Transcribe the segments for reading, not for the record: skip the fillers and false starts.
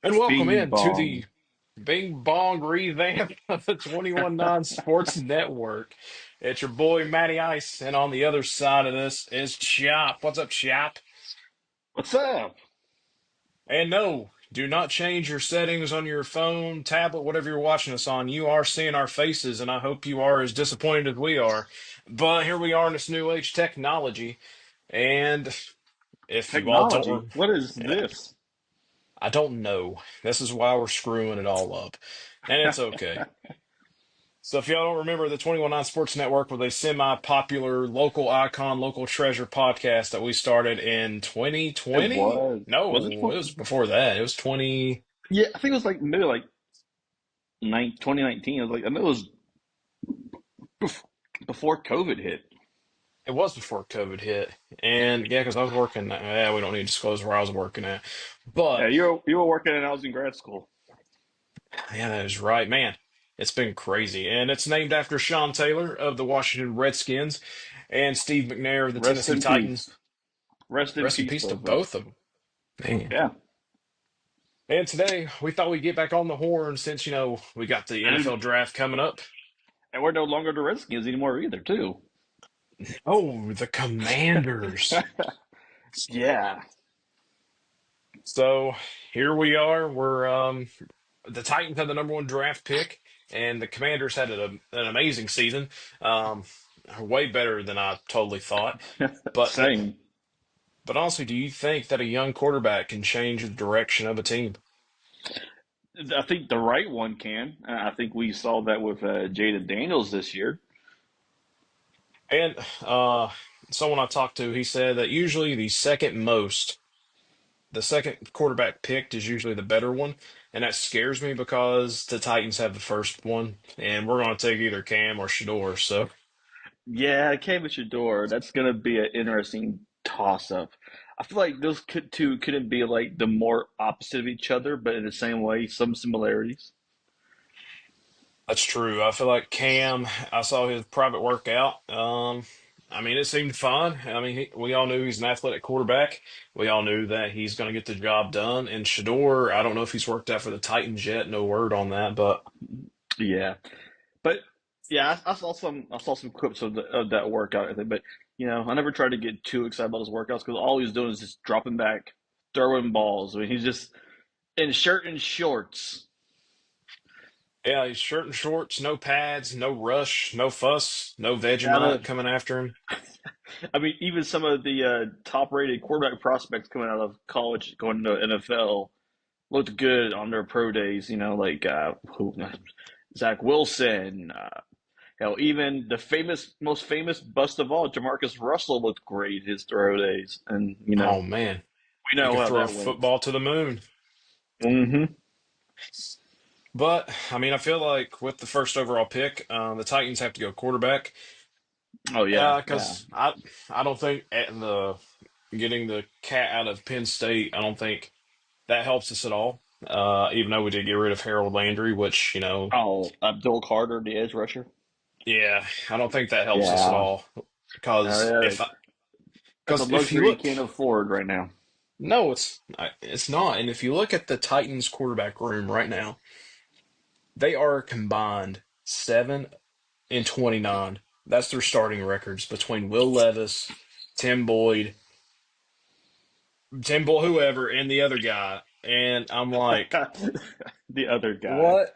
And welcome Bing in to bong. the Bing Bong revamp of the 21 Sports Network. It's your boy Matty Ice, and on the other side of this is Chop. What's up, Chop? What's up? And no, do not change your settings on your phone, tablet, whatever you're watching us on. You are seeing our faces, and I hope you are as disappointed as we are. But here we are in this new age technology, and if you all Technology. don't, What is this? I don't know. This is why we're screwing it all up, and it's okay. So if y'all don't remember, the 21 Sports Network was a semi-popular local icon, local treasure podcast that we started in It 2020. was. Was it? No, it was before that. It was 20. Yeah, I think it was like maybe like 2019. I was like, I know it was bef- before COVID hit. It was before COVID hit, and yeah, because I was working. Yeah, we don't need to disclose where I was working at, Yeah, but you were working and I was in grad school. yeah, that is right, man. It's been crazy, and it's named after Sean Taylor of the Washington Redskins and Steve McNair of the Rest Tennessee in Titans. peace. Rest in Rest in peace, peace to both of them. both of them. Man. Yeah. And today we thought we'd get back on the horn since, we got the And, NFL draft coming up. and we're no longer the Redskins anymore either, too. Oh, the Commanders. Yeah. So here we are. We're the Titans had the number one draft pick, and the Commanders had an amazing season. Um, Way better than I totally thought. But Same. but honestly, do you think that a young quarterback can change the direction of a team? I think the right one can. I think we saw that with Jaden Daniels this year. And someone I talked to, he said that usually the second quarterback picked is usually the better one, and that scares me because the Titans have the first one, and we're going to take either Cam or Shador. So Yeah, Kevin Shador. That's gonna be an interesting toss-up. I feel like those two couldn't be like the more opposite of each other, but in the same way, some similarities. that's true. I feel like Cam. I saw his private workout. I mean, it seemed fun. I mean, we all knew he's an athletic quarterback. We all knew that he's going to get the job done. And Shador, I don't know if he's worked out for the Titans yet. No word on that, but Yeah, but yeah, I saw some clips of that workout. I think, but I never tried to get too excited about his workouts because all he's doing is just dropping back, throwing balls. I mean, he's just in shirt and shorts. yeah, he's shirt and shorts, no pads, no rush, no fuss, no Yeah, Vegemite coming after him. I mean, even some of the top-rated quarterback prospects coming out of college going to NFL looked good on their pro days. Like Zach Wilson. Hell, even the most famous bust of all, Jamarcus Russell looked great his throw days, and Oh man, we he know could how throw a that went. football to the moon. Hmm. But I mean, I feel like with the first overall pick, the Titans have to go quarterback. Oh yeah, yeah. Because I don't think at the getting the cat out of Penn State, I don't think that helps us at all. Even though we did get rid of Harold Landry, which Oh, Abdul Carter, the edge rusher. yeah, I don't think that helps us at Yeah, all. Because yeah, if I, that's a because if you luxury you look, can't afford right now. no, it's not. And if you look at the Titans quarterback room right now, they are combined 7-29. That's their starting records between Will Levis, Tim Boyd, whoever, and the other guy. And I'm like, The other guy, what?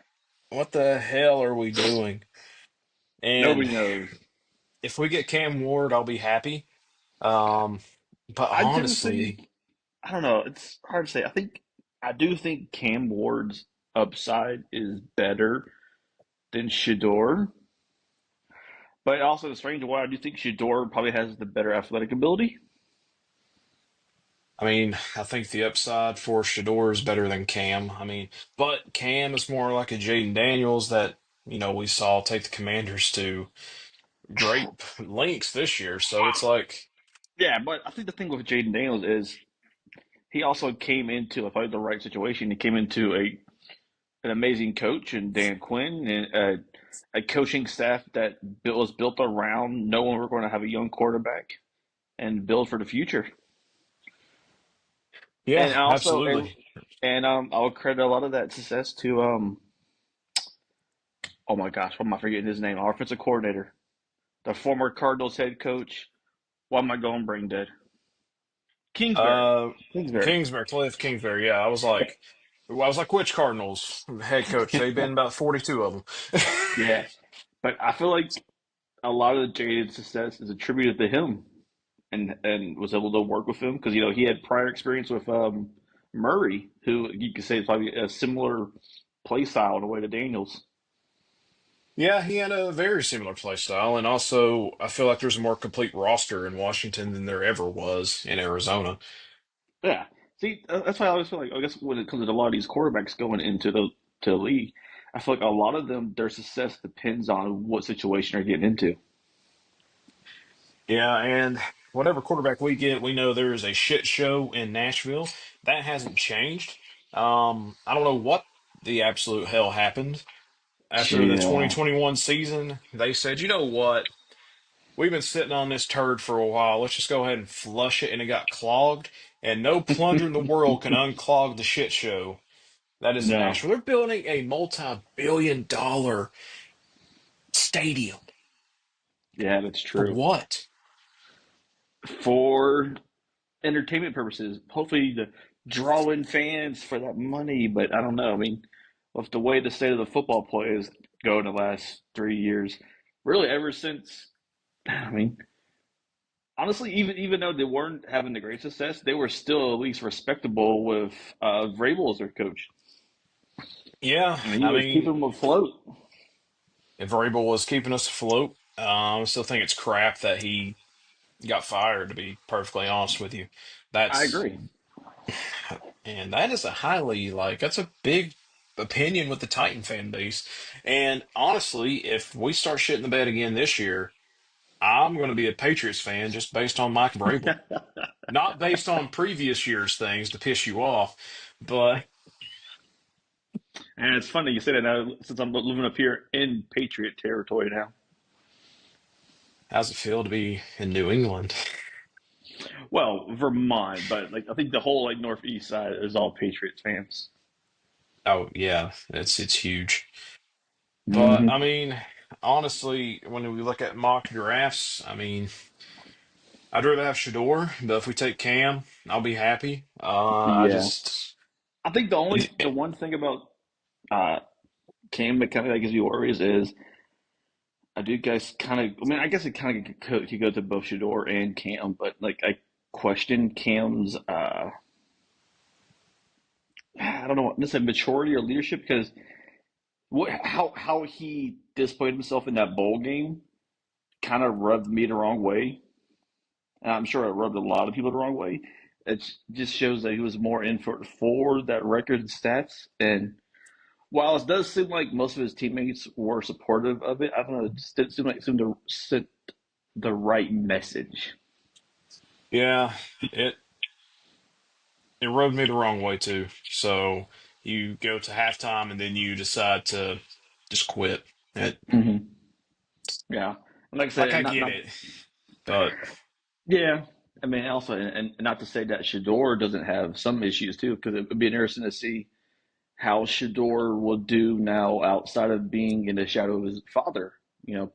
What the hell are we doing? And nobody knows. if we get Cam Ward, I'll be happy. Um, but I do honestly, think I don't know. It's hard to say. I do think Cam Ward's upside is better than Shador, but also in a strange way, I do think Shador probably has the better athletic ability. I mean, I think the upside for Shador is better than Cam. I mean, but Cam is more like a Jaden Daniels that, we saw take the Commanders to great lengths this year. So it's like, Yeah, but I think the thing with Jaden Daniels is he also came into if I the right situation. He came into an amazing coach and Dan Quinn and a coaching staff that was built around knowing we're going to have a young quarterback and build for the future. yeah, And also, and absolutely. And I'll credit a lot of that success to oh my gosh, what am I forgetting his name? Our offensive coordinator, the former Cardinals head coach. Why am I going brain dead? Kingsbury. Uh, Kingsbury. Kingsbury, Cliff Kingsbury. Yeah, I was like, which Cardinals head coach? They've been about 42 of them. Yeah. But I feel like a lot of the jaded success is attributed to him and was able to work with him because, he had prior experience with Murray, who you could say is probably a similar play style in a way to Daniels. Yeah, he had a very similar play style, and also I feel like there's a more complete roster in Washington than there ever was in Arizona. Yeah. See, that's why I always feel like, I guess when it comes to a lot of these quarterbacks going into the league, I feel like a lot of them, their success depends on what situation they're getting into. Yeah, and whatever quarterback we get, we know there is a shit show in Nashville. That hasn't changed. I don't know what the absolute hell happened after the Yeah. 2021 season. They said, you know what? We've been sitting on this turd for a while. Let's just go ahead and flush it, and it got clogged. And no plunger in the world can unclog the shit show that is in No. Nashville. They're building a multi-billion-dollar stadium. Yeah, that's For true. what? For entertainment purposes, hopefully to draw in fans for that money. But I don't know. I mean, with the way the state of the football play is going the last 3 years, really ever since, I mean, honestly, even though they weren't having the great success, they were still at least respectable with Vrabel as their coach. Yeah, I mean, he I was mean, keeping them afloat. if Vrabel was keeping us afloat, I still think it's crap that he got fired, to be perfectly honest with you. I That's, agree. and that is a highly, that's a big opinion with the Titan fan base. And honestly, if we start shitting the bed again this year, I'm going to be a Patriots fan just based on Mike Vrabel. Not based on previous year's things to piss you off, but And it's funny you say that now since I'm living up here in Patriot territory now. how's it feel to be in New England? Well, Vermont, but like I think the whole like northeast side is all Patriots fans. Oh yeah, it's huge. But I Hmm. mean, honestly, when we look at mock drafts, I mean, I'd rather have Shador, but if we take Cam, I'll be happy. I Yeah, just I think the one thing about uh, Cam that kind of gives you worries is I do guys kind of. I mean, I guess it kind of could go to both Shador and Cam, but like I question Cam's. I don't know what to say, maturity or leadership because how he displayed himself in that bowl game kind of rubbed me the wrong way. And I'm sure it rubbed a lot of people the wrong way. It just shows that he was more in for that record and stats. And while it does seem like most of his teammates were supportive of it, I don't know, it just didn't seem like it seemed to send the right message. yeah, it it rubbed me the wrong way too. So you go to halftime and then you decide to just quit. It, Hmm. Yeah, and like I like said, I not get not it, but yeah. I mean, also, and not to say that Shador doesn't have some issues too, because it would be interesting to see how Shador will do now outside of being in the shadow of his father.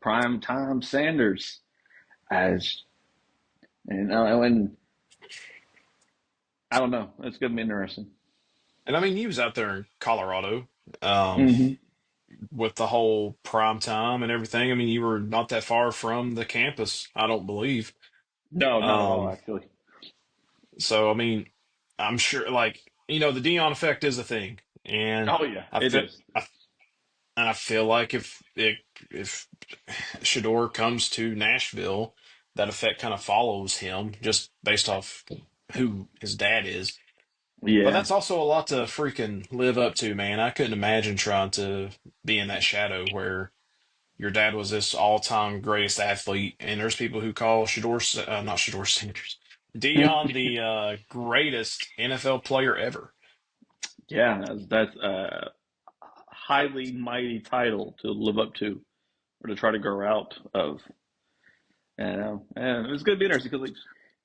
Prime time Sanders as and I don't know. It's gonna be interesting. I mean, he was out there in Colorado. Um, Hmm. with the whole prime time and everything. I mean, you were not that far from the campus, I don't believe. No, not at all. Um, Actually. so I mean, I'm sure, the Dion effect is a thing, and Oh yeah, I it feel, is. I feel like if Shador comes to Nashville, that effect kind of follows him just based off who his dad is. But Yeah, that's also a lot to freaking live up to, man. I couldn't imagine trying to be in that shadow where your dad was this all-time greatest athlete, and there's people who call not Shador Sanders, Dion the greatest NFL player ever. yeah. That's a highly mighty title to live up to or to try to grow out of. And it's gonna be interesting because like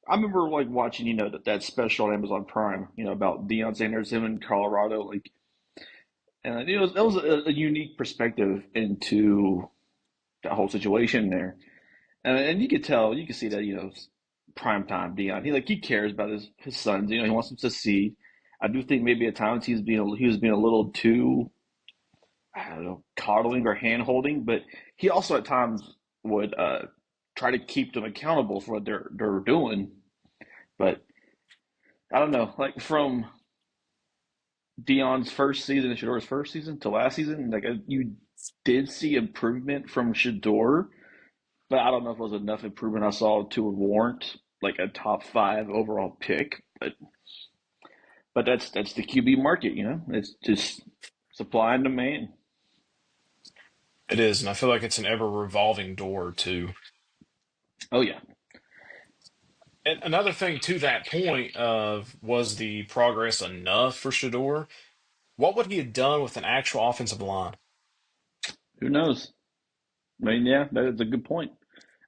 I remember like watching, that special on Amazon Prime, about Deion Sanders, him in Colorado, like, and that was a unique perspective into that whole situation there. And you could tell, you could see that, prime time Deion, he cares about his sons, he wants them to succeed. I do think maybe at times he was being a little too, I don't know, coddling or hand holding, but he also at times would try to keep them accountable for what they're doing. But I don't know, like from Dion's first season and Shador's first season to last season, like you did see improvement from Shador, but I don't know if it was enough improvement I saw to warrant like a top five overall pick. But that's the QB market, It's just supply and demand. It is, and I feel like it's an ever revolving door too. Oh yeah. And another thing to that point of was the progress enough for Shador? What would he have done with an actual offensive line? Who knows? I mean, yeah, that is a good point.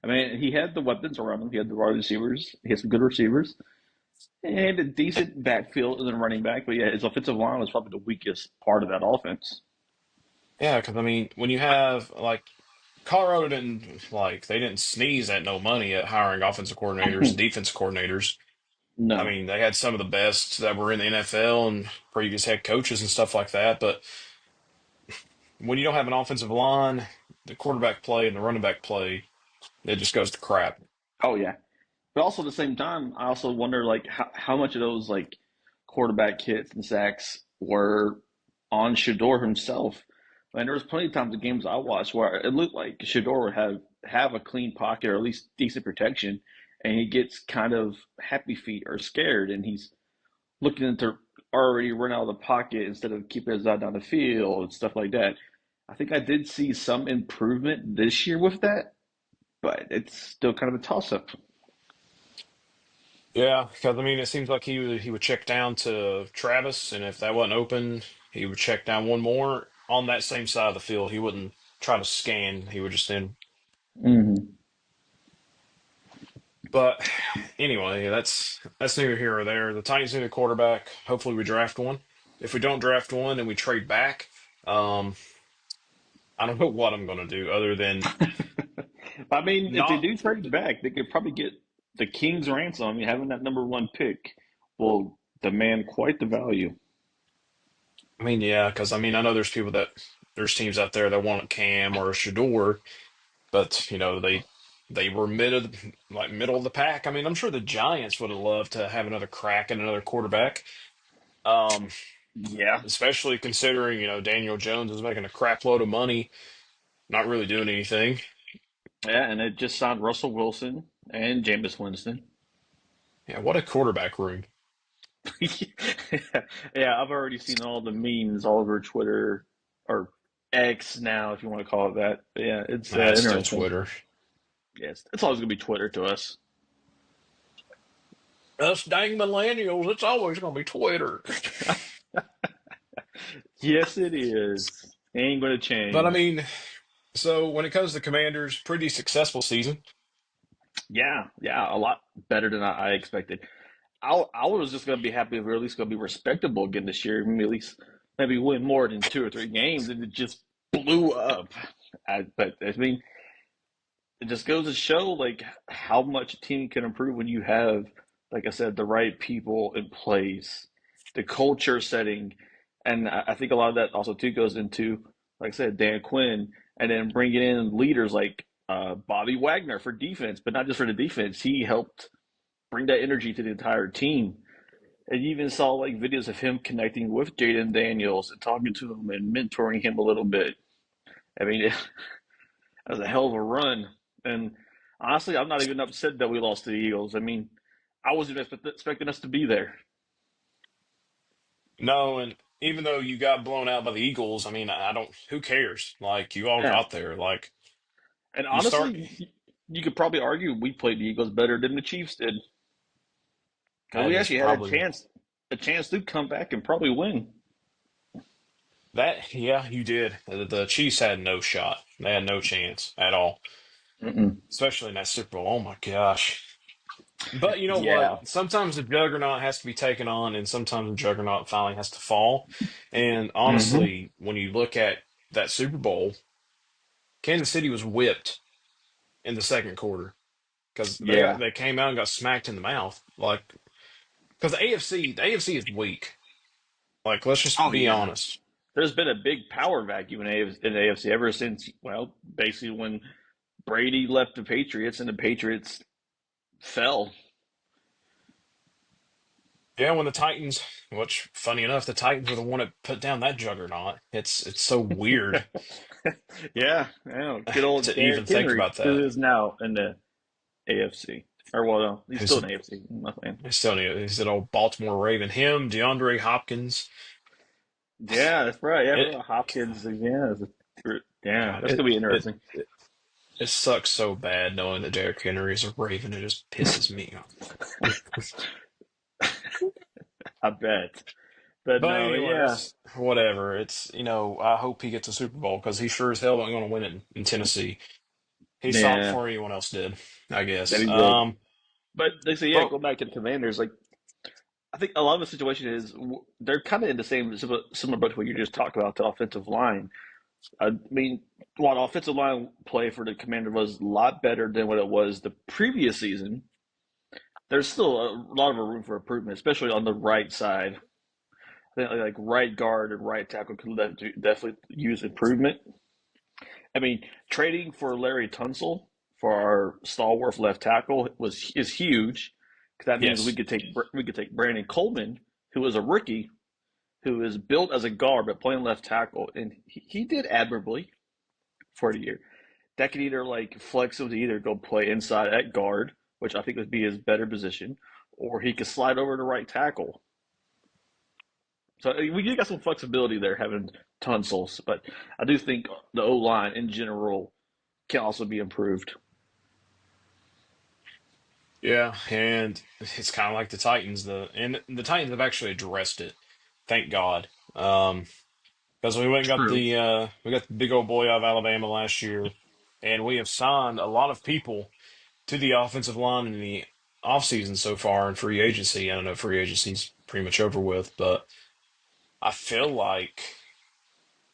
I mean, he had the weapons around him. He had the wide receivers. He had some good receivers. And he had a decent backfield and then running back. But yeah, his offensive line was probably the weakest part of that offense. Yeah, because I mean, when you have like Colorado didn't like they didn't sneeze at no money at hiring offensive coordinators and defense coordinators. I No. mean, they had some of the best that were in the NFL and previous head coaches and stuff like that. But when you don't have an offensive line, the quarterback play and the running back play, it just goes to crap. Oh yeah. But also at the same time, I also wonder like how much of those like quarterback hits and sacks were on Shador himself. And there was plenty of times in games I watched where it looked like Shador would have a clean pocket or at least decent protection, and he gets kind of happy feet or scared, and he's looking to already run out of the pocket instead of keeping his eye down the field and stuff like that. I think I did see some improvement this year with that, but it's still kind of a toss up. Yeah, because I mean, it seems like he would check down to Travis, and if that wasn't open, he would check down one more on that same side of the field. He wouldn't try to scan. He would just then. Mm-hmm. But anyway, that's neither here or there. The Titans need a quarterback. Hopefully, we draft one. If we don't draft one and we trade back, um, I don't know what I'm going to do other than I mean, if they not. do trade back, they could probably get the King's ransom. I mean, having that number one pick will demand quite the value. I mean, yeah, because I mean, I know there's teams out there that want Cam or Shador, but they were middle of the pack. I mean, I'm sure the Giants would have loved to have another crack at another quarterback. Um, Yeah. Especially considering Daniel Jones is making a crap load of money, not really doing anything. Yeah, and it just signed Russell Wilson and Jameis Winston. Yeah, what a quarterback room. Yeah, I've already seen all the memes all over Twitter or X now, if you want to call it that. But yeah, it's Nah, it's still interesting. Twitter. Yes, it's always gonna be Twitter to us. Us dang millennials, it's always going to be Twitter. Yes, it is. Ain't gonna But I change. mean, so when it comes to Commanders, pretty successful season. Yeah, yeah, a lot better than I expected. I was just gonna be happy if we're at least gonna be respectable again this year. Maybe at least maybe win more than two or three games, and it just blew up. But I mean, it just goes to show like how much a team can improve when you have, like I said, the right people in place, the culture setting, and I think a lot of that also too goes into, like I said, Dan Quinn, and then bringing in leaders like Bobby Wagner for defense, but not just for the defense. He helped bring that energy to the entire team. And you even saw like videos of him connecting with Jaden Daniels and talking to him and mentoring him a little bit. I mean, it was a hell of a run. And honestly, I'm not even upset that we lost to the Eagles. I mean, I wasn't expecting us to be there. No, and even though you got blown out by the Eagles, I mean, I don't, who cares? Like, you all Yeah. got there. Like, And you start, honestly, you could probably argue we played the Eagles better than the Chiefs did because that we is actually had probably a chance to come back and probably win. that. Yeah, you did. The Chiefs had no shot. They had no chance at all, Mm-mm. especially in that Super Bowl. Oh my gosh. But you know what? Yeah. Sometimes the juggernaut has to be taken on, and sometimes the juggernaut finally has to fall. And Hmm. honestly, when you look at that Super Bowl, Kansas City was whipped in the second quarter because Yeah. they came out and got smacked in the mouth. Like, because the AFC is weak. Like, let's just Oh be yeah. honest. There's been a big power vacuum in AFC ever since, well, basically when Brady left the Patriots and the Patriots fell. Yeah, when the Titans, which funny enough, the Titans were the one that put down that juggernaut. It's so weird Yeah, yeah. Good old to even Derrick think Henry, about who that. is now in the AFC. Or, well, no, he's still He's, in the AFC. Nothing. he's still he's an old Baltimore Raven. Him, DeAndre Hopkins. Yeah, that's right. Yeah, I It forgot Hopkins. Yeah, yeah, God, that's gonna be interesting. it sucks so bad knowing that Derrick Henry is a Raven. It just pisses me off. I bet. But But no, anyway, yeah, that's whatever. It's I hope he gets a Super Bowl because he sure as hell ain't going to win it in Tennessee. He saw it yeah, before anyone else did, I that guess. he did. But they say, yeah, But go back to the Commanders. Like, I think a lot of the situation is they're kind of in the same similar boat to what you just talked about the offensive line. I mean, while the offensive line play for the Commander was a lot better than what it was the previous season, there's still a lot of room for improvement, especially on the right side. I think like right guard and right tackle could definitely use improvement. I mean, trading for Larry Tunsil for our stalwart left tackle is huge because that means yes, we could take Brandon Coleman, who is a rookie, who is built as a guard but playing left tackle, and he did admirably for the year. That could either like flex him to either go play inside at guard, which I think would be his better position, or he could slide over to right tackle. So we do got some flexibility there having Tonsils, but I do think the O line in general can also be improved. yeah, and it's kind of like the Titans. The Titans have actually addressed it, thank God. Because we went and got True. we got the big old boy out of Alabama last year, and we have signed a lot of people to the offensive line in the offseason so far in free agency. I don't know, free agency's pretty much over with, but I feel like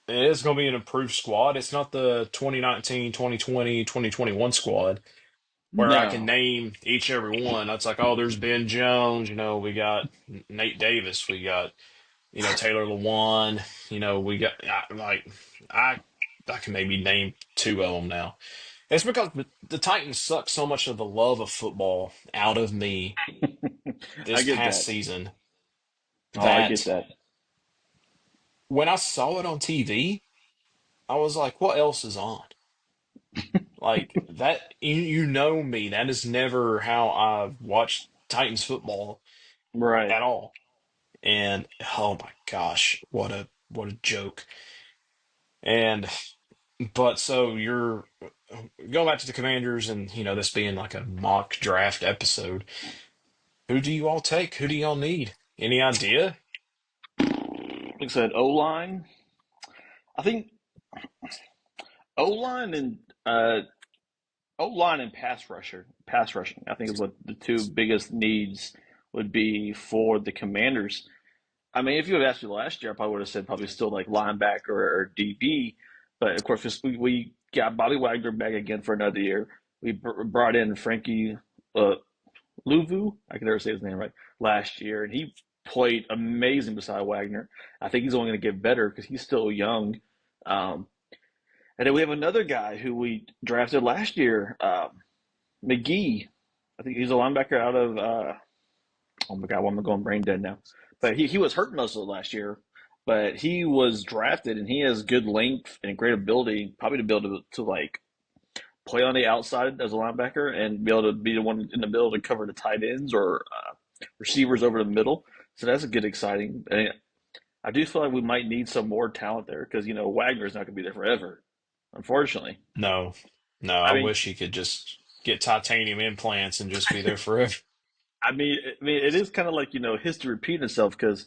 it is going to be an improved squad. It's not the 2019, 2020, 2021 squad where I can No. name each and every one. That's like, oh, there's Ben Jones, we got Nate Davis, we got, Taylor Lewan, we got I I can maybe name two of them now. It's because the Titans suck so much of the love of football out of me I this get past that. season Oh, I get that that. when I saw it on TV, I was like, what else is on? Like that, you know me. That is never how I've watched Titans football Right. at all. And oh my gosh, what a joke. And but so you're going back to the Commanders, and this being like a mock draft episode. Who do you all take? Who do y'all need? Any idea? Like I said, O line. I think O line and O line and pass rushing. I think is what the two biggest needs would be for the Commanders. I mean, if you had asked me last year, I probably would have said probably still like linebacker or DB. But of course, we got Bobby Wagner back again for another year. We brought in Frankie uh, Luvu. I can never say his name right. Last year, and he played amazing beside Wagner. I think he's only going to get better because he's still young. Um, and then we have another guy who we drafted last year, McGee. I think he's a linebacker out of oh my god, why am I going brain dead now? But he was hurt most of it last year, but he was drafted and he has good length and great ability, probably to be able to like play on the outside as a linebacker and be able to be the one in the middle to cover the tight ends or receivers over the middle. So that's a good, exciting. And I do feel like we might need some more talent there because Wagner's not going to be there forever, unfortunately. No, no. I I mean, wish he could just get titanium implants and just be there forever. I mean, it is kind of like history repeating itself because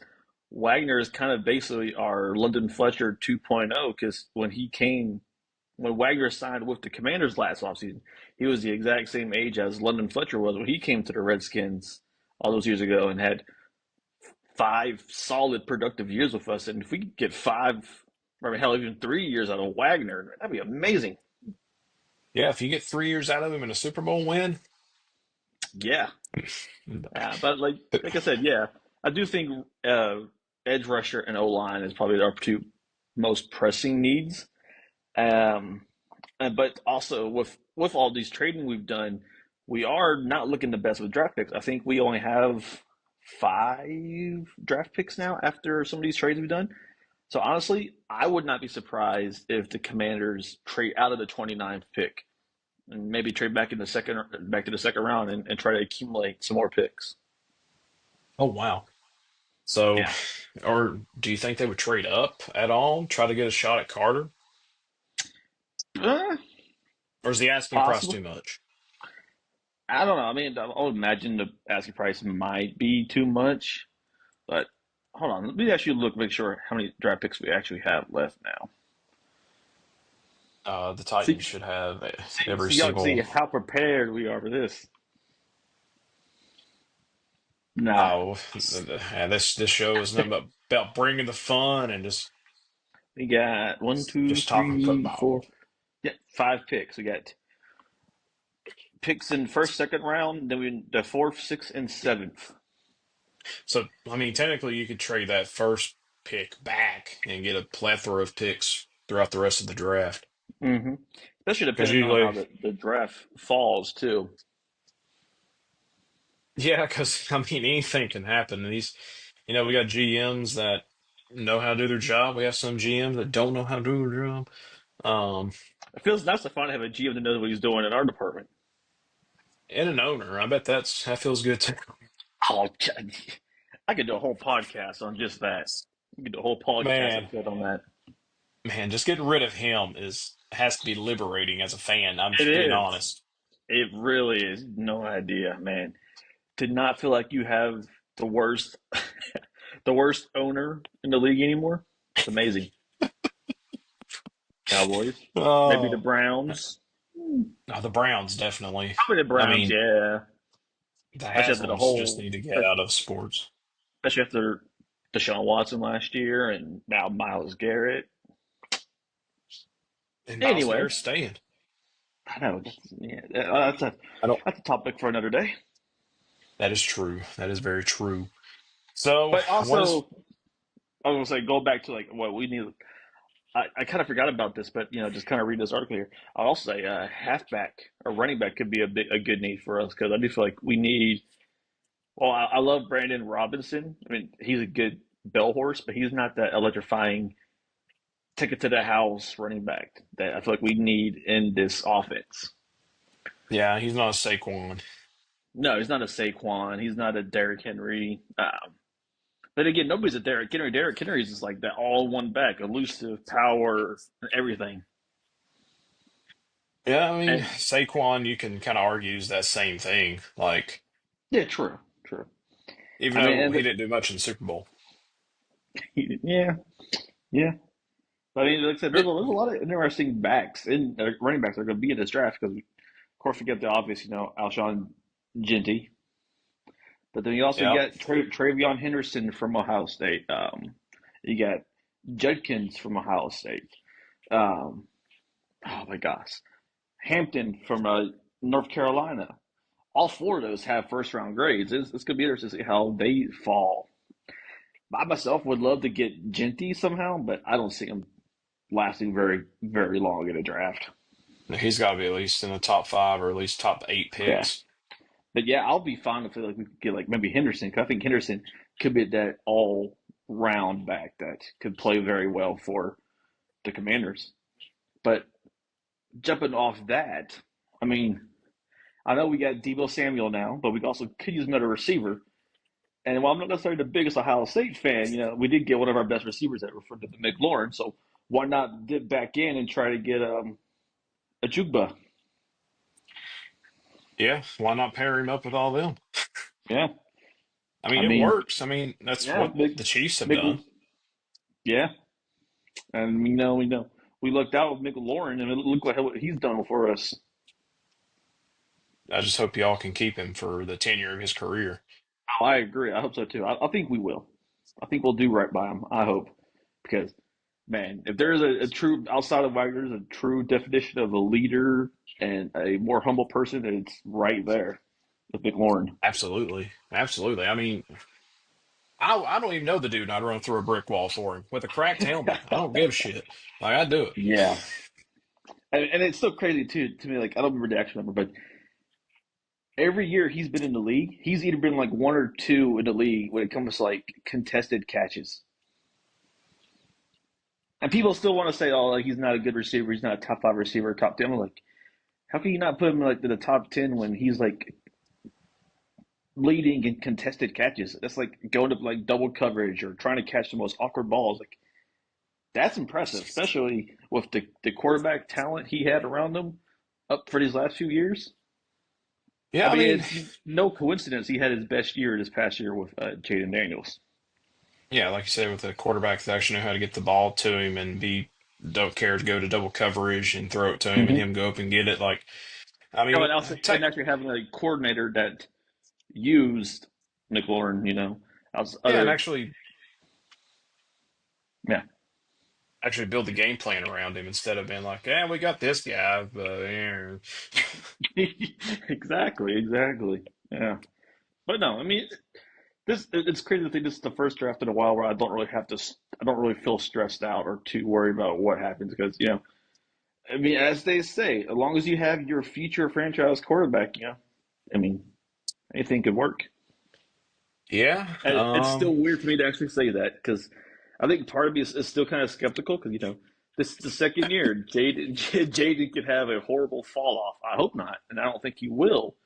Wagner is kind of basically our London Fletcher 2.0 because when he came when Wagner signed with the Commanders last offseason, he was the exact same age as London Fletcher was when he came to the Redskins all those years ago and had 5 solid productive years with us. And if we could get 5, or hell, even 3 years out of Wagner, that'd be amazing. Yeah, if you get 3 years out of him in a Super Bowl win, Yeah, but like I said, yeah, I do think edge rusher and O line is probably our two most pressing needs. Um, but also with all these trading we've done, we are not looking the best with draft picks. I think we only have 5 draft picks now after some of these trades we've done. So honestly, I would not be surprised if the Commanders trade out of the 29th pick and maybe trade back to the second round and try to accumulate some more picks. oh wow. So, Yeah. or do you think they would trade up at all, try to get a shot at Carter? Uh, Or is the asking price Possible. too much? I don't know. I mean, I would imagine the asking price might be too much, but hold on. Let me actually look, make sure how many draft picks we actually have left now. The See, Titans should have every y'all can see single. how prepared we are for this. Nah, Oh, yeah, this show is nothing but about bringing the fun and we got one, two, just talking three, football. four, yeah, 5 picks. We got picks in first, second round, then we the fourth, sixth, and seventh. So, I mean, technically, you could trade that first pick back and get a plethora of picks throughout the rest of the draft. Mm-hmm. Especially Because depending on how usually, the draft falls too. yeah, because I mean, anything can happen. And we got GMs that know how to do their job. We have some GMs that don't know how to do their job. Um, It feels nice to finally have a GM that knows what he's doing in our department. and an owner. I bet that feels good too. Oh, I could do a whole podcast on just that. We could do a whole podcast Man, episode on that. man, just getting rid of him has to be liberating as a fan. I'm It just being is. honest. It really is. No idea, man. To not feel like you have the worst, the worst owner in the league anymore. It's amazing. Cowboys, maybe the Oh, Browns. no, the Browns definitely. Probably the I Browns, mean, yeah. the Especially after the Haslam's just whole, need to get out of sports. especially after Deshaun Watson last year and now Miles Garrett. And Miles Anyway, Garrett's staying. I know yeah, I don't. that's a topic for another day. That is true. That is very true. So, But what is? also, I was gonna say, go back to like what we need. I kind of forgot about this, but just kind of read this article here. I'll also say halfback or running back could be a good need for us because I do feel like we need. Well, I love Brandon Robinson. I mean, he's a good bell horse, but he's not that electrifying ticket to the house running back that I feel like we need in this offense. Yeah, he's not a Saquon. No, he's not a Saquon. He's not a Derrick Henry. But again, nobody's a Derrick Henry. Derrick Henry is just like that all one back, elusive, power, everything. Yeah, I mean And Saquon. You can kind of argue is that same thing. Like, yeah, true, true. even I mean, though he didn't do much in the Super Bowl. yeah, yeah. I mean, like I said, there's It, there's a lot of interesting backs and running backs that are going to be in this draft because, of course, we get the obvious, Alshon Genty, but then you also yeah, get Travion Henderson from Ohio State. You got Judkins from Ohio State. Um, oh my gosh, Hampton from North Carolina. All 4 of those have first round grades. It's going to be interesting to see how they fall. I myself would love to get Genty somehow, but I don't see him lasting very, very long in a draft. he's got to be at least in the top five or at least top eight Yeah. picks. But yeah, I'll be fine if like we could get like maybe Henderson. 'Cause I think Henderson could be that all round back that could play very well for the Commanders. But jumping off that, I mean, I know we got Debo Samuel now, but we also could use another receiver. And while I'm not necessarily the biggest Ohio State fan, we did get one of our best receivers ever for the McLaurin. So why not dip back in and try to get a Jugba? Yeah, why not pair him up with all them? Yeah, I I mean, it mean, works. I mean, that's yeah, what the Chiefs have big, done. yeah. And we know we lucked out with McLaurin, and look what he's done for us. I just hope y'all can keep him for the tenure of his career. Oh, I agree. I hope so too. I think we will. I think we'll do right by him. I hope because man, if there is a true outside of Wagner, there's a true definition of a leader and a more humble person, it's right there with McLaurin. Absolutely, absolutely. I mean, I don't even know the dude, and I'd run through a brick wall for him with a cracked helmet. I don't give a shit. Like I'd do it. Yeah, and it's so crazy too to me. Like I don't remember the actual number, but every year he's been in the league, he's either been like one or two in the league when it comes to like contested catches. And people still want to say, "Oh, like he's not a good receiver. He's not a top five receiver, top 10." I'm like, how can you not put him like to the top 10 when he's like leading in contested catches? That's like going to like double coverage or trying to catch the most awkward balls. Like that's impressive, especially with the quarterback talent he had around him up for these last few years. I Yeah, I mean, mean, it's no coincidence he had his best year this past year with Jaden Daniels. yeah, like you said, with a quarterback that actually know how to get the ball to him and be don't care to go to double coverage and throw it to him and Mm-hmm. him go up and get it. Like, I You know, mean, and also and take actually having a coordinator that used McLaurin, as yeah, and other yeah. actually build the game plan around him instead of being like, yeah, we got this guy, but Exactly, exactly. Yeah. But no, I mean, it's crazy to think this is the first draft in a while where I don't really feel stressed out or too worried about what happens because I mean, as they say, as long as you have your future franchise quarterback, I mean, anything could work. yeah, And it's still weird for me to actually say that because I think part of me is still kind of skeptical because this is the second year. Jaden could have a horrible fall off. I hope not, and I don't think he will.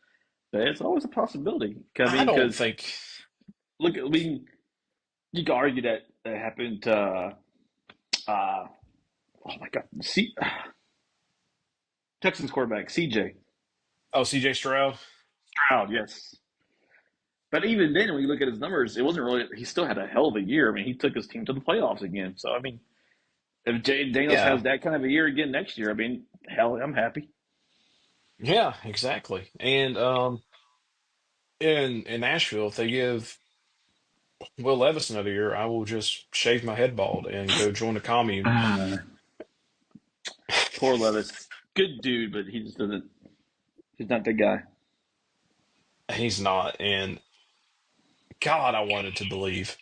But it's always a possibility. I I mean, don't because think. look, I mean, you could argue that it happened to uh, oh my god, Texans quarterback CJ Oh, CJ Stroud. Stroud, yes. But even then, when you look at his numbers, it wasn't really. He still had a hell of a year. I mean, he took his team to the playoffs again. So I mean, if Jay Daniels has Yeah, that kind of a year again next year, I mean, hell, I'm happy. yeah, exactly. And in Nashville, if they give Will Levis another year, I will just shave my head bald and go join the commune. Ah, poor Levis, good dude, but he just doesn't. He's not the guy. He's not, and God, I wanted to believe.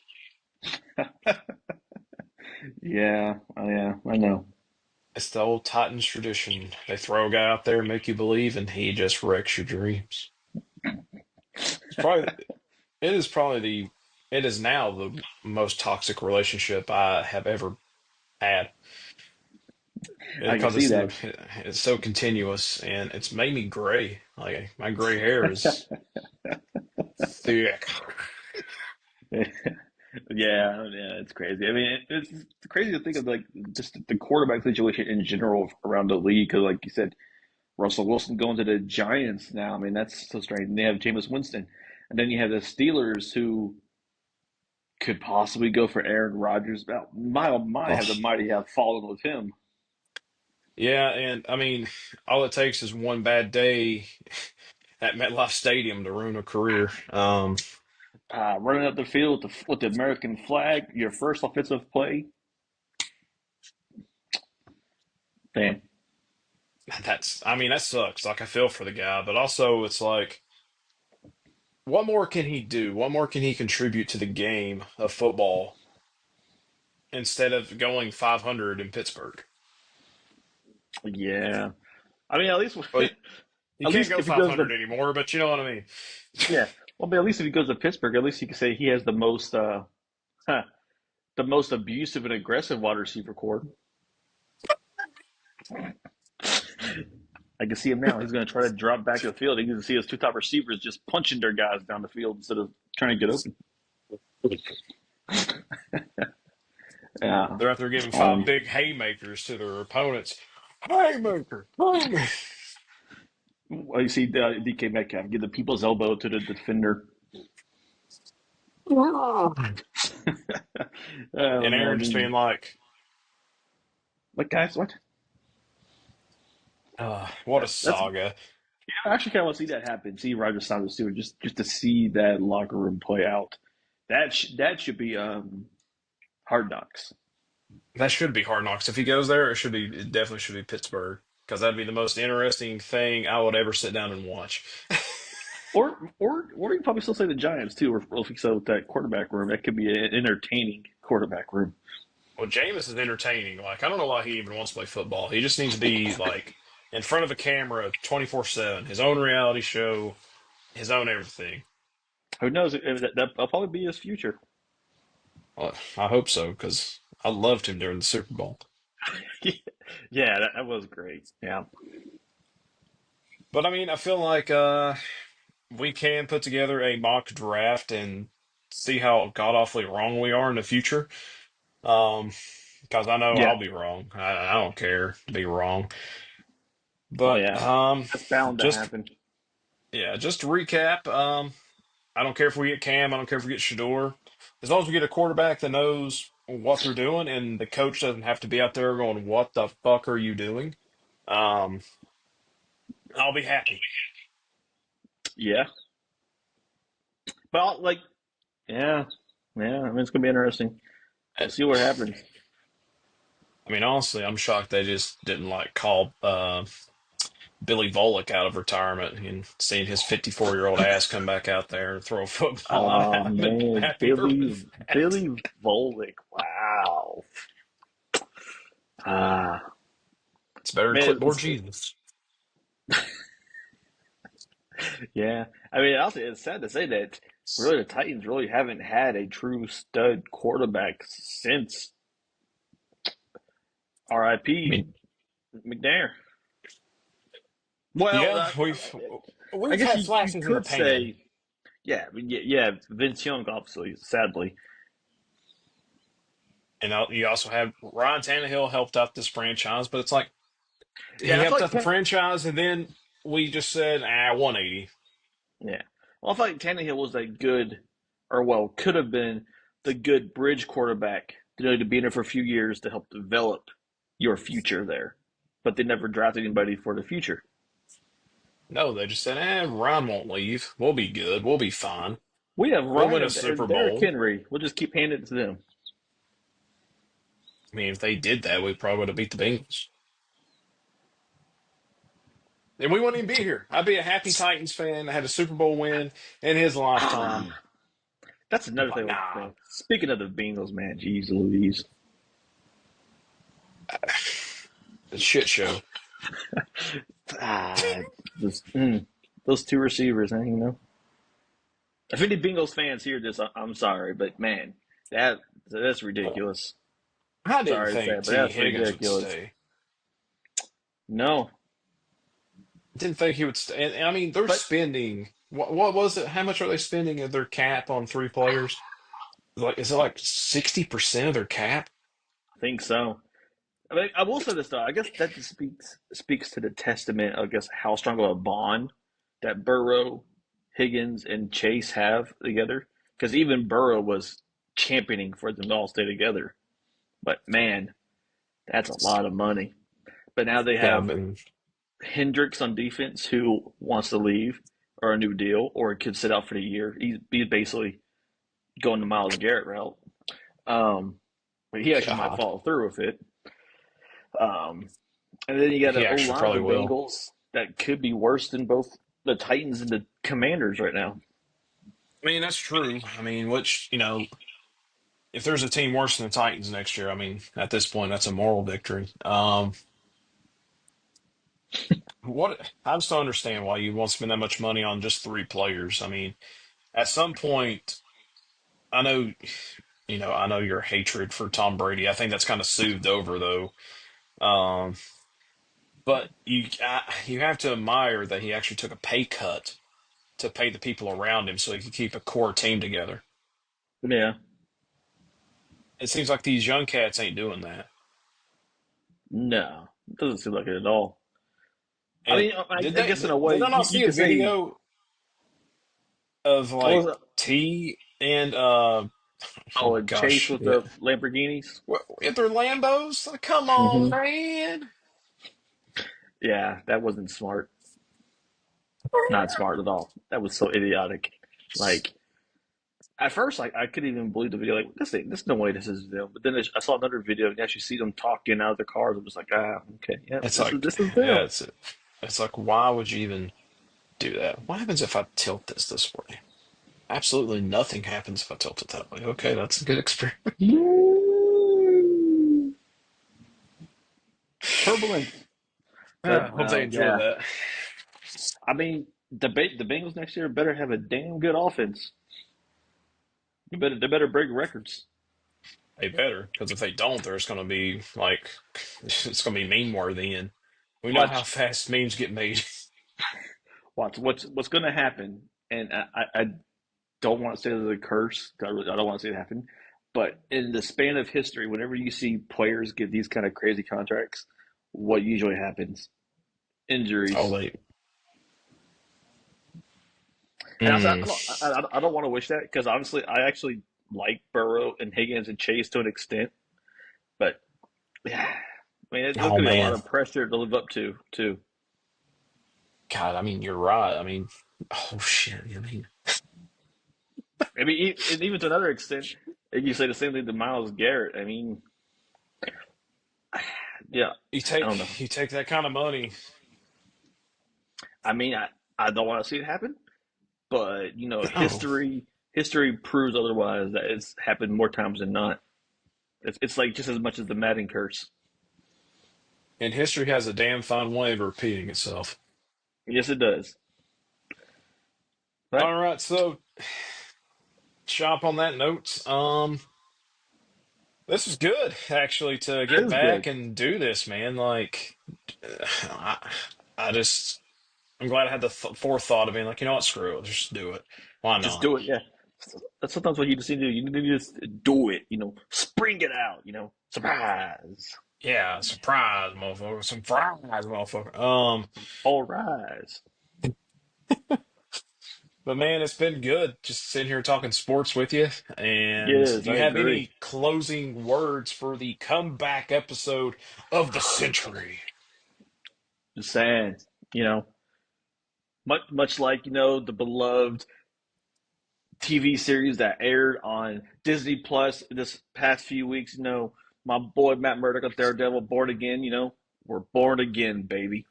Yeah, oh, yeah, I know. It's the old Titans tradition. They throw a guy out there, make you believe, and he just wrecks your dreams. It's probably it is it is now the most toxic relationship I have ever had I can because see that. it's so continuous and it's made me gray. Like my gray hair is thick. Yeah, it's crazy. I mean, it's crazy to think of like just the quarterback situation in general around the league. Because, like you said, Russell Wilson going to the Giants now. I mean, that's so strange. And they have Jameis Winston, and then you have the Steelers who could possibly go for Aaron Rodgers. Well, my oh my, Oh, have the mighty have fallen with him. yeah, and I mean, all it takes is one bad day at MetLife Stadium to ruin a career. Running up the field with the American flag, your first offensive play. Damn. I mean, that sucks. Like I feel for the guy, but also it's like, what more can he do? What more can he contribute to the game of football instead of going 500 in Pittsburgh? Yeah. I mean, at least Well, you at can't least go if he goes 500 to anymore, but you know what I mean. yeah. Well, but at least if he goes to Pittsburgh, at least you can say he has the most huh, the most abusive and aggressive wide receiver core. I can see him now. He's going to try to drop back to the field. He can see his two top receivers just punching their guys down the field instead of trying to get open. Yeah. They're out there giving five Um, big haymakers to their opponents. Haymaker, haymaker. well, you see DK Metcalf give the people's elbow to the defender. I And don't know. I Aaron just mean, being like, what guys? What? What a That's saga. I actually kind of want to see that happen. See Roger Saunders Stewart just to see that locker room play out. That should be Hard Knocks. That should be Hard Knocks. If he goes there, it definitely should be Pittsburgh because that'd be the most interesting thing I would ever sit down and watch. Or you can probably still say the Giants too. Or if you said with that quarterback room, that could be an entertaining quarterback room. Well, Jameis is entertaining. Like, I don't know why he even wants to play football. He just needs to be like in front of a camera 24/7, his own reality show, his own everything. Who knows? That'll probably be his future. Well, I hope so because I loved him during the Super Bowl. Yeah, that was great. Yeah. But I mean, I feel like we can put together a mock draft and see how god awfully wrong we are in the future. Um, because I know Yeah. I'll be wrong. I don't care to be wrong. Oh But yeah. That's bound to just happen. yeah, just to recap. I don't care if we get Cam. I don't care if we get Shador. As long as we get a quarterback that knows what they're doing, and the coach doesn't have to be out there going, "What the fuck are you doing?" Um, I'll be happy. Yeah. But like, yeah, yeah. I mean, it's gonna be interesting. Uh, We'll see what happens. I mean, honestly, I'm shocked they just didn't like call Billy Volek out of retirement and seeing his 54-year-old ass come back out there and throw a football. I Oh haven't been man, happier with that. Billy Volek. Wow. Ah, It's better than man. clipboard Jesus. Yeah. I mean, also it's sad to say that really the Titans really haven't had a true stud quarterback since I R.I.P. mean, McNair. Well, yeah, I we've guess had you flashes in the could pan. say, yeah, I mean, yeah, Vince Young, obviously, sadly. And you also have Ryan Tannehill helped out this franchise, but it's like he Yeah, I feel helped like out the franchise, and then we just said, 180. yeah. Well, I feel like Tannehill was a good, or well, could have been the good bridge quarterback to be in there for a few years to help develop your future there. But they never drafted anybody for the future. No, they just said, Ryan won't leave. We'll be good. We'll be fine. We have We'll Ryan win a and Super Derrick Bowl. Henry. We'll just keep handing it to them. I mean, if they did that, we probably would have beat the Bengals. And we wouldn't even be here. I'd be a happy Titans fan that had a Super Bowl win in his lifetime. Ah, that's another But thing. nah, Man. Speaking of the Bengals, man, jeez Louise. it's a shit show. Ah, just, those two receivers, you know. If any Bengals fans hear this, I'm sorry, but man, that's ridiculous. I didn't Sorry to say, think but T. that's Higgins would ridiculous. stay. No, Didn't think he would stay. And I mean, they're but spending. What was it? How much are they spending of their cap on three players? Like, is it like 60% of their cap? I think so. I mean, I will say this though. I guess that just speaks to the testament. I guess how strong of a bond that Burrow, Higgins, and Chase have together. Because even Burrow was championing for them to all stay together. But man, that's a lot of money. But now they Yeah, have but Hendricks on defense who wants to leave or a new deal or could sit out for the year. He's basically going the Miles Garrett route. Um, but he actually might God, follow through with it. Um, and then you got an he O actually line of probably the will. Bengals that could be worse than both the Titans and the Commanders right now. I mean, that's true. I mean, if there's a team worse than the Titans next year, I mean, at this point, that's a moral victory. What I just don't understand why you want to spend that much money on just three players. I mean, at some point, I know, I know your hatred for Tom Brady. I think that's kind of soothed over though. Um, but you have to admire that he actually took a pay cut to pay the people around him so he could keep a core team together. Yeah, It seems like these young cats ain't doing that. no, it doesn't seem like it at all. I And mean, did I they guess in a did way I not you see a could say, video of what was like it? T and Oh, oh and Chase gosh, with the Lamborghinis. if they're Lambos, like, come on, Hmm. man. Yeah, that wasn't smart. Not smart at all. That was so idiotic. Like at first, I couldn't even believe the video. Like this no way this is them. But then I saw another video and you actually see them talking out of their cars. I'm just like, okay, yeah, It's this is like, this is yeah, them. it's like, why would you even do that? What happens if I tilt this way? Absolutely nothing happens if I tilt it that way. Okay, that's a good experience. Turbulence. Yeah, But hope they no, enjoy yeah. that. I mean, the Bengals next year better have a damn good offense. They better break records. They better, because if they don't, there's going to be like, it's going to be meme worthy, and we know how Watch, fast memes get made. watch. What's going to happen? And I don't want to say it's a curse. I don't want to see it happen. But in the span of history, whenever you see players get these kind of crazy contracts, what usually happens? Oh, Injuries. they. And Mm. I don't want to wish that because obviously I actually like Burrow and Higgins and Chase to an extent, but yeah, I mean there's Oh gonna be a lot man, of pressure to live up to too. God, I mean, you're right. I mean, oh shit. I mean, I mean, and even to another extent, you say the same thing to Miles Garrett. I mean, yeah, you I don't know. take that kind of money. I mean, I don't want to see it happen, but No, history proves otherwise that it's happened more times than not. It's like just as much as the Madden curse. and history has a damn fine way of repeating itself. Yes, it does. But All right, so shop on that note. This was good actually to it get is back good. and do this, man. Like, I, I just I'm glad I had the forethought of being like, you know what, screw it, let's just do it. Why Just not? do it. Yeah. That's sometimes what you just need to do. You need to just do it. Spring it out. Surprise. Yeah, surprise, motherfucker. Some fries, motherfucker. All rise. But man, it's been good just sitting here talking sports with you. And Yes, do I you have agree. any closing words for the comeback episode of the century? Just saying. You know, much like the beloved TV series that aired on Disney Plus this past few weeks. My boy Matt Murdock of Daredevil, born again. We're born again, baby.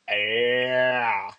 Yeah.